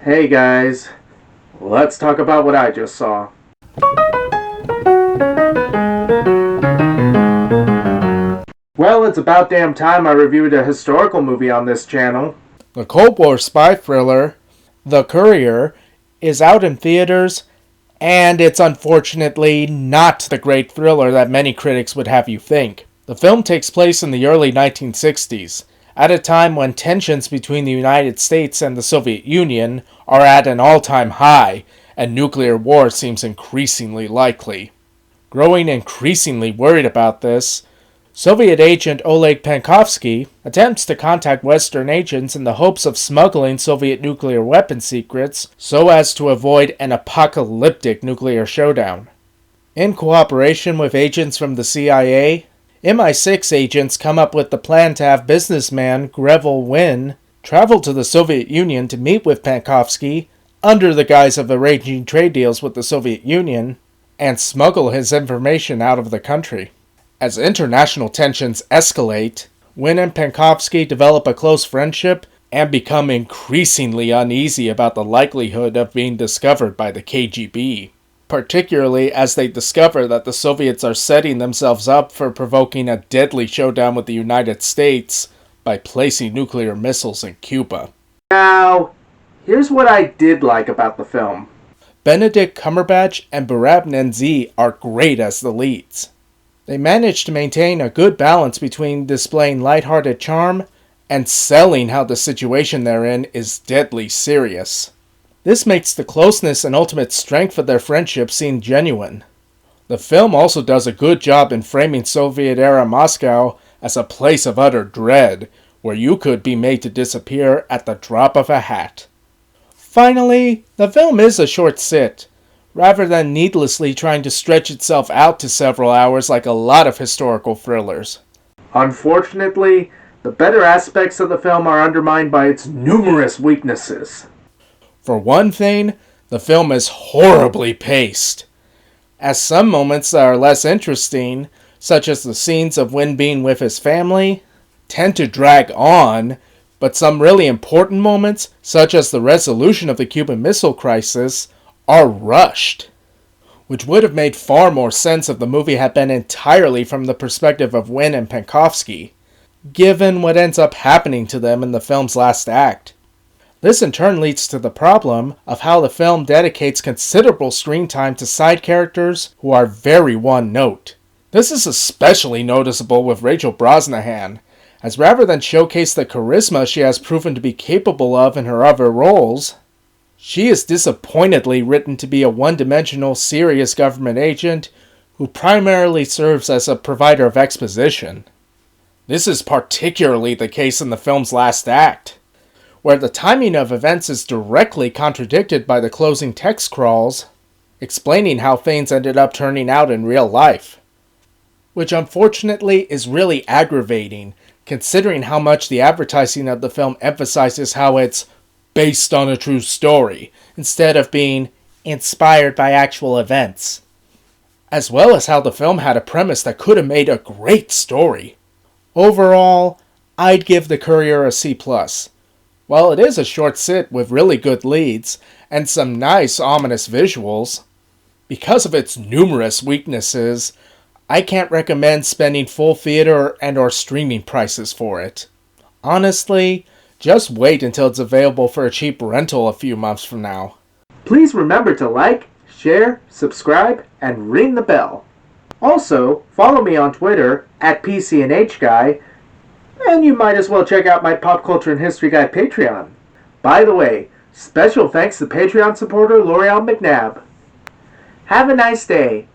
Hey guys, let's talk about what I just saw. Well, it's about damn time I reviewed a historical movie on this channel. The Cold War spy thriller, The Courier, is out in theaters, and it's unfortunately not the great thriller that many critics would have you think. The film takes place in the early 1960s, at a time when tensions between the United States and the Soviet Union are at an all-time high, and nuclear war seems increasingly likely. Growing increasingly worried about this, Soviet agent Oleg Penkovsky attempts to contact Western agents in the hopes of smuggling Soviet nuclear weapon secrets so as to avoid an apocalyptic nuclear showdown. In cooperation with agents from the CIA, MI6 agents come up with the plan to have businessman Greville Wynn travel to the Soviet Union to meet with Penkovsky under the guise of arranging trade deals with the Soviet Union and smuggle his information out of the country. As international tensions escalate, Wynn and Penkovsky develop a close friendship and become increasingly uneasy about the likelihood of being discovered by the KGB, particularly as they discover that the Soviets are setting themselves up for provoking a deadly showdown with the United States by placing nuclear missiles in Cuba. Now, here's what I did like about the film. Benedict Cumberbatch and Barab Nenzi are great as the leads. They manage to maintain a good balance between displaying lighthearted charm and selling how the situation they're in is deadly serious. This makes the closeness and ultimate strength of their friendship seem genuine. The film also does a good job in framing Soviet-era Moscow as a place of utter dread, where you could be made to disappear at the drop of a hat. Finally, the film is a short sit, rather than needlessly trying to stretch itself out to several hours like a lot of historical thrillers. Unfortunately, the better aspects of the film are undermined by its numerous weaknesses. For one thing, the film is horribly paced. As some moments that are less interesting, such as the scenes of Wynn being with his family, tend to drag on, but some really important moments, such as the resolution of the Cuban Missile Crisis, are rushed, which would have made far more sense if the movie had been entirely from the perspective of Wynn and Penkovsky, given what ends up happening to them in the film's last act. This in turn leads to the problem of how the film dedicates considerable screen time to side characters who are very one-note. This is especially noticeable with Rachel Brosnahan, as rather than showcase the charisma she has proven to be capable of in her other roles, she is disappointedly written to be a one-dimensional, serious government agent who primarily serves as a provider of exposition. This is particularly the case in the film's last act, where the timing of events is directly contradicted by the closing text crawls, explaining how things ended up turning out in real life, which unfortunately is really aggravating, considering how much the advertising of the film emphasizes how it's based on a true story, instead of being inspired by actual events. As well as how the film had a premise that could have made a great story. Overall, I'd give The Courier a C+. While it is a short sit with really good leads, and some nice ominous visuals, because of its numerous weaknesses, I can't recommend spending full theater and or streaming prices for it. Honestly, just wait until it's available for a cheap rental a few months from now. Please remember to like, share, subscribe, and ring the bell. Also, follow me on Twitter at PCNHGuy, and you might as well check out my Pop Culture and History Guy Patreon. By the way, special thanks to Patreon supporter L'Oreal McNabb. Have a nice day.